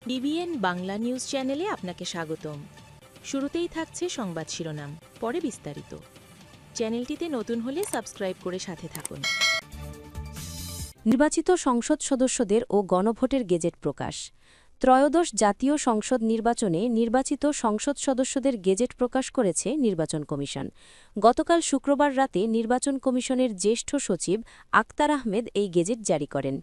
BBN Bangla news চ্যানেলে আপনাকে স্বাগতম। শুরুতেই থাকছে সংবাদ শিরোনাম, পরে বিস্তারিত। চ্যানেলটিতে নতুন হলে সাবস্ক্রাইব করে সাথে থাকুন। নির্বাচিত সংসদ সদস্যদের ও গণভোটের গেজেট প্রকাশ। ত্রয়োদশ জাতীয় সংসদ নির্বাচনে নির্বাচিত সংসদ সদস্যদের গেজেট প্রকাশ করেছে নির্বাচন কমিশন। গতকাল শুক্রবার রাতে নির্বাচন কমিশনের জ্যেষ্ঠ সচিব আক্তার আহমেদ এই গেজেট জারি করেন।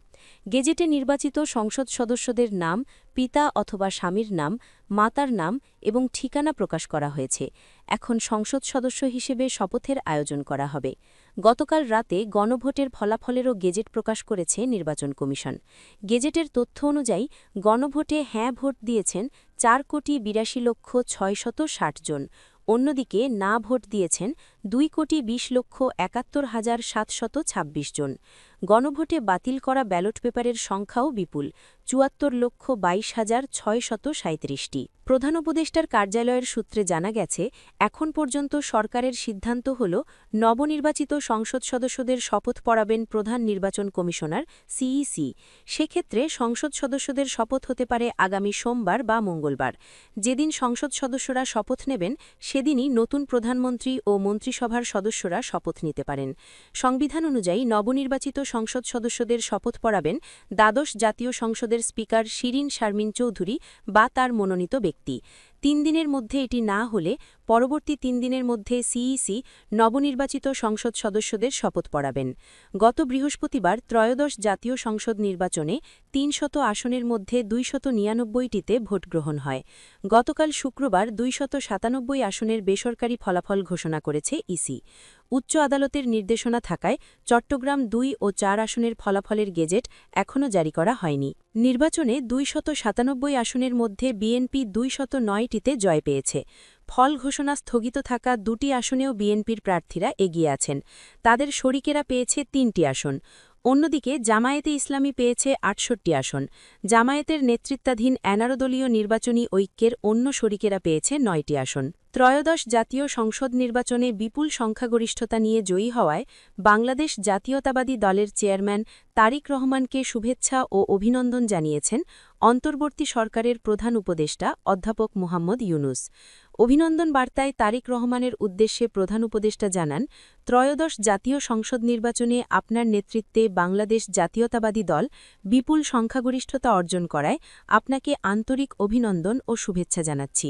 গেজেটে নির্বাচিত সংসদ সদস্যদের নাম, পিতা অথবা স্বামীর নাম, মাতার নাম এবং ঠিকানা প্রকাশ করা হয়েছে। এখন সংসদ সদস্য হিসেবে শপথের আয়োজন করা হবে। গতকাল রাতে গণভোটের ফলাফলেরও গেজেট প্রকাশ করেছে নির্বাচন কমিশন। গেজেটের তথ্য অনুযায়ী গণভোটে হ্যাঁ ভোট দিয়েছেন 4,82,660 জন। অন্যদিকে না ভোট দিয়েছেন 2,20,71,726 জন। গণভোটে বাতিল করা ব্যালট পেপারের সংখ্যাও বিপুল, 74,22,637টি। প্রধান উপদেষ্টার কার্যালয়ের সূত্রে জানা গেছে, এখন পর্যন্ত সরকারের সিদ্ধান্ত হল নবনির্বাচিত সংসদ সদস্যদের শপথ পড়াবেন প্রধান নির্বাচন কমিশনার সিইসি। সেক্ষেত্রে সংসদ সদস্যদের শপথ হতে পারে আগামী সোমবার বা মঙ্গলবার। যেদিন সংসদ সদস্যরা শপথ নেবেন সেদিনই নতুন প্রধানমন্ত্রী ও মন্ত্রিসভার সদস্যরা শপথ নিতে পারেন। সংবিধান অনুযায়ী নবনির্বাচিত সংসদ সদস্যদের শপথ পড়াবেন দ্বাদশ জাতীয় সংসদের স্পিকার শিরিন শারমিন চৌধুরী বা তার মনোনীত ব্যক্তি। 3 দিনের মধ্যে এটি না হলে পরবর্তী 3 দিনের মধ্যে সিইসি নবনির্বাচিত সংসদ সদস্যদের শপথ পড়াবেন। গত বৃহস্পতিবার ত্রয়োদশ জাতীয় সংসদ নির্বাচনে 300 আসনের মধ্যে 299টিতে ভোটগ্রহণ হয়। গতকাল শুক্রবার 297 আসনের বেসরকারি ফলাফল ঘোষণা করেছে ইসি। উচ্চ আদালতের নির্দেশনা থাকায় চট্টগ্রাম 2 ও 4 আসনের ফলাফলের গেজেট এখনও জারি করা হয়নি। নির্বাচনে 297 আসনের মধ্যে বিএনপি 209টিতে জয় পেয়েছে। ফল ঘোষণা স্থগিত থাকা 2টি আসনেও বিএনপির প্রার্থীরা এগিয়ে আছেন। তাদের শরিকেরা পেয়েছে 3টি আসন। অন্যদিকে জামায়াতে ইসলামী পেয়েছে 68টি আসন। জামায়াতের নেতৃত্বাধীন এনারোদলীয় নির্বাচনী ঐক্যের অন্য শরিকেরা পেয়েছে 9টি আসন। ত্রয়োদশ জাতীয় সংসদ নির্বাচনে বিপুল সংখ্যাগরিষ্ঠতা নিয়ে জয়ী হওয়ায় বাংলাদেশ জাতীয়তাবাদী দলের চেয়ারম্যান তারিক রহমানকে শুভেচ্ছা ও অভিনন্দন জানিয়েছেন অন্তর্বর্তী সরকারের প্রধান উপদেষ্টা অধ্যাপক মোহাম্মদ ইউনুস। অভিনন্দন বার্তায় তারিক রহমানের উদ্দেশ্যে প্রধান উপদেষ্টা জানান, ত্রয়োদশ জাতীয় সংসদ নির্বাচনে আপনার নেতৃত্বে বাংলাদেশ জাতীয়তাবাদী দল বিপুল সংখ্যাগরিষ্ঠতা অর্জন করায় আপনাকে আন্তরিক অভিনন্দন ও শুভেচ্ছা জানাচ্ছি।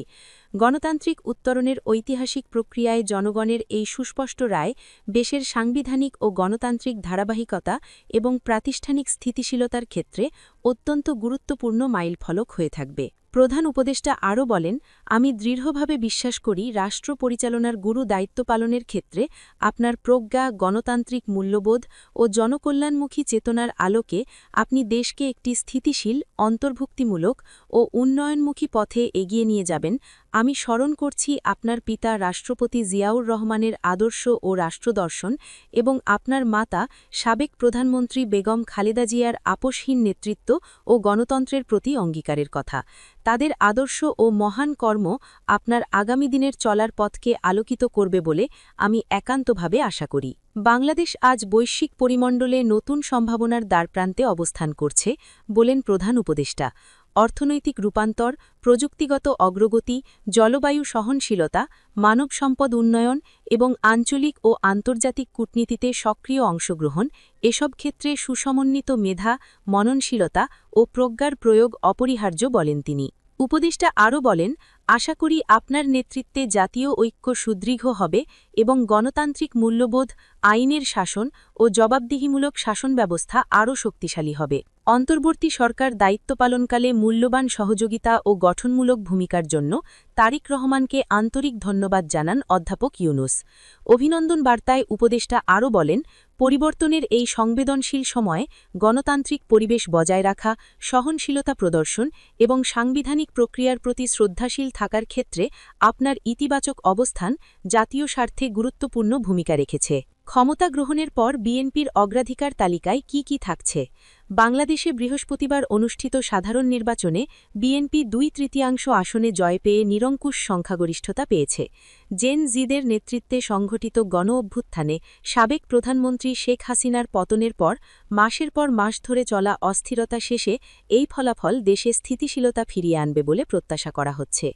গণতান্ত্রিক উত্তরণের ঐতিহাসিক প্রক্রিয়ায় জনগণের এই সুস্পষ্ট রায় দেশের সাংবিধানিক ও গণতান্ত্রিক ধারাবাহিকতা এবং প্রাতিষ্ঠানিক স্থিতিশীলতার ক্ষেত্রে অত্যন্ত গুরুত্বপূর্ণ মাইলফলক হয়ে থাকবে। প্রধান উপদেষ্টা আরও বলেন, আমি দৃঢ়ভাবে বিশ্বাস করি রাষ্ট্র পরিচালনার গুরু দায়িত্ব পালনের ক্ষেত্রে আপনার প্রজ্ঞা, গণতান্ত্রিক মূল্যবোধ ও জনকল্যাণমুখী চেতনার আলোকে আপনি দেশকে একটি স্থিতিশীল, অন্তর্ভুক্তিমূলক ও উন্নয়নমুখী পথে এগিয়ে নিয়ে যাবেন। আমি স্মরণ করছি আপনার পিতা রাষ্ট্রপতি জিয়াউর রহমানের আদর্শ ও রাষ্ট্রদর্শন এবং আপনার মাতা সাবেক প্রধানমন্ত্রী বেগম খালেদা জিয়ার আপোষহীন নেতৃত্ব ও গণতন্ত্রের প্রতি অঙ্গীকারের কথা। তাদের আদর্শ ও মহান কর্ম আপনার আগামী দিনের চলার পথকে আলোকিত করবে বলে আমি একান্তভাবে আশা করি। বাংলাদেশ আজ বৈশ্বিক পরিমণ্ডলে নতুন সম্ভাবনার দ্বারপ্রান্তে অবস্থান করছে, বলেন প্রধান উপদেষ্টা। অর্থনৈতিক রূপান্তর, প্রযুক্তিগত অগ্রগতি, জলবায়ু সহনশীলতা, মানব সম্পদ উন্নয়ন এবং আঞ্চলিক ও আন্তর্জাতিক কূটনীতিতে সক্রিয় অংশগ্রহণ এসব ক্ষেত্রে সুসমন্বিত মেধা, মননশীলতা ও প্রজ্ঞার প্রয়োগ অপরিহার্য বলেন তিনি। উপদেষ্টা আরও বলেন, আশা করি আপনার নেতৃত্বে জাতীয় ঐক্য সুদৃঢ় হবে এবং গণতান্ত্রিক মূল্যবোধ, আইনের শাসন ও জবাবদিহিমূলক শাসন ব্যবস্থা আরও শক্তিশালী হবে। অন্তর্বর্তী সরকার দায়িত্ব পালনকালে মূল্যবান সহযোগিতা ও গঠনমূলক ভূমিকার জন্য তারিক রহমানকে আন্তরিক ধন্যবাদ জানান অধ্যাপক ইউনুস। অভিনন্দন বার্তায় উপদেষ্টা আরও বলেন, পরিবর্তনের এই সংবেদনশীল সময়ে গণতান্ত্রিক পরিবেশ বজায় রাখা, সহনশীলতা প্রদর্শন এবং সাংবিধানিক প্রক্রিয়ার প্রতি শ্রদ্ধাশীল থাকার ক্ষেত্রে আপনার ইতিবাচক অবস্থান জাতীয় স্বার্থে গুরুত্বপূর্ণ ভূমিকা রেখেছে। ক্ষমতা গ্রহণের পর বিএনপির অগ্রাধিকার তালিকায় কি থাকছে? বাংলাদেশে বৃহস্পতিবার অনুষ্ঠিত সাধারণ নির্বাচনে বিএনপি 2/3 আসনে জয় পেয়ে নিরঙ্কুশ সংখ্যাগরিষ্ঠতা পেয়েছে। জেন জিদের নেতৃত্বে সংঘটিত গণ-অভ্যুত্থানে সাবেক প্রধানমন্ত্রী শেখ হাসিনার পতনের পর মাস ধরে চলা অস্থিরতা শেষে এই ফলাফল দেশে স্থিতিশীলতা ফিরিয়ে আনবে বলে প্রত্যাশা করা হচ্ছে।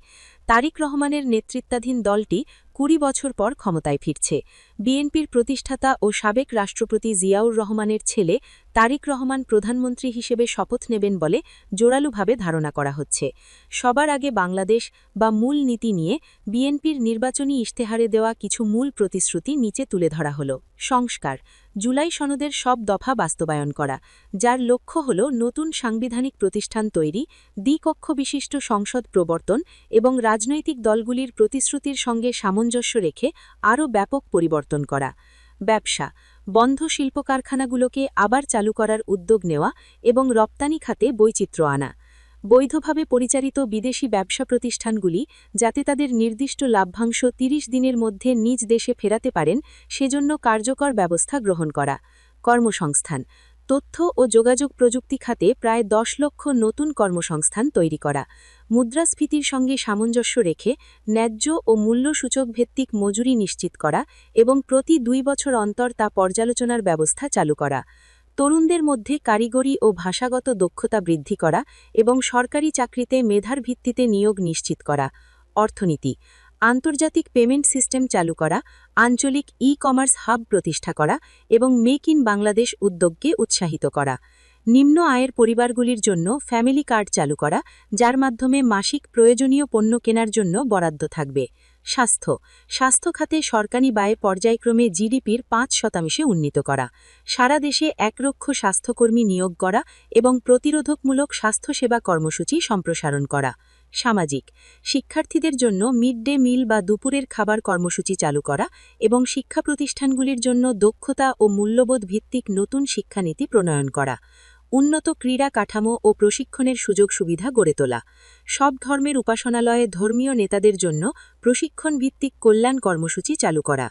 তারিক রহমানের নেতৃত্বাধীন দলটি 20 বছর পর ক্ষমতায় ফিরছে। বিএনপির প্রতিষ্ঠাতা ও সাবেক রাষ্ট্রপতি জিয়াউর রহমানের ছেলে তারিক রহমান প্রধানমন্ত্রী হিসেবে শপথ নেবেন বলে জোরালোভাবে ধারণা করা হচ্ছে। সবার আগে বাংলাদেশ বা মূল নীতি নিয়ে বিএনপির নির্বাচনী ইশতেহারে দেওয়া কিছু মূল প্রতিশ্রুতি নিচে তুলে ধরা হল। সংস্কার, জুলাই সনদের সব দফা বাস্তবায়ন করা, যার লক্ষ্য হল নতুন সাংবিধানিক প্রতিষ্ঠান তৈরি, দ্বিকক্ষ বিশিষ্ট সংসদ প্রবর্তন এবং রাজনৈতিক দলগুলির প্রতিশ্রুতির সঙ্গে সামঞ্জস্য রেখে আরও ব্যাপক পরিবর্তন করা। ব্যবসা, বন্ধ শিল্প কারখানাগুলোকে আবার চালু করার উদ্যোগ নেওয়া এবং রপ্তানি খাতে বৈচিত্র্য আনা। বৈধভাবে পরিচালিত বিদেশি ব্যবসা প্রতিষ্ঠানগুলি যাতে তাদের নির্দিষ্ট লভ্যাংশ 30 দিনের মধ্যে নিজ দেশে ফেরাতে পারেন সেজন্য কার্যকর ব্যবস্থা গ্রহণ করা। কর্মসংস্থান, তথ্য ও যোগাযোগ প্রযুক্তি খাতে প্রায় 10 লক্ষ নতুন কর্মসংস্থান তৈরি করা। মুদ্রাস্ফীতির সঙ্গে সামঞ্জস্য রেখে ন্যায্য ও মূল্যসূচক ভিত্তিক মজুরি নিশ্চিত করা এবং প্রতি 2 বছর অন্তর তা পর্যালোচনার ব্যবস্থা চালু করা। তরুণদের মধ্যে কারিগরি ও ভাষাগত দক্ষতা বৃদ্ধি করা এবং সরকারি চাকরিতে মেধার ভিত্তিতে নিয়োগ নিশ্চিত করা। অর্থনীতি, আন্তর্জাতিক পেমেন্ট সিস্টেম চালু করা, আঞ্চলিক ই-কমার্স হাব প্রতিষ্ঠা করা এবং মেক ইন বাংলাদেশ উদ্যোগকে উৎসাহিত করা। নিম্ন আয়ের পরিবারগুলির জন্য ফ্যামিলি কার্ড চালু করা, যার মাধ্যমে মাসিক প্রয়োজনীয় পণ্য কেনার জন্য বরাদ্দ থাকবে। স্বাস্থ্য খাতে সরকারি ব্যয় পর্যায়ক্রমে জিডিপির 5% উন্নীত করা। সারা দেশে 1 লক্ষ স্বাস্থ্যকর্মী নিয়োগ করা এবং প্রতিরোধকমূলক স্বাস্থ্যসেবা কর্মসূচি সম্প্রসারণ করা। সামাজিক, শিক্ষার্থীদের জন্য মিড ডে মিল বা দুপুরের খাবার কর্মসূচি চালু করা এবং শিক্ষা প্রতিষ্ঠানগুলির জন্য দক্ষতা ও মূল্যবোধ ভিত্তিক নতুন শিক্ষানীতি প্রণয়ন করা। উন্নত ক্রীড়া কাঠামো ও প্রশিক্ষণের সুযোগ সুবিধা গড়ে তোলা। সব ধর্মের উপাসনালয়ে ধর্মীয় নেতাদের জন্য প্রশিক্ষণ ভিত্তিক কল্যাণ কর্মসূচি চালু করা।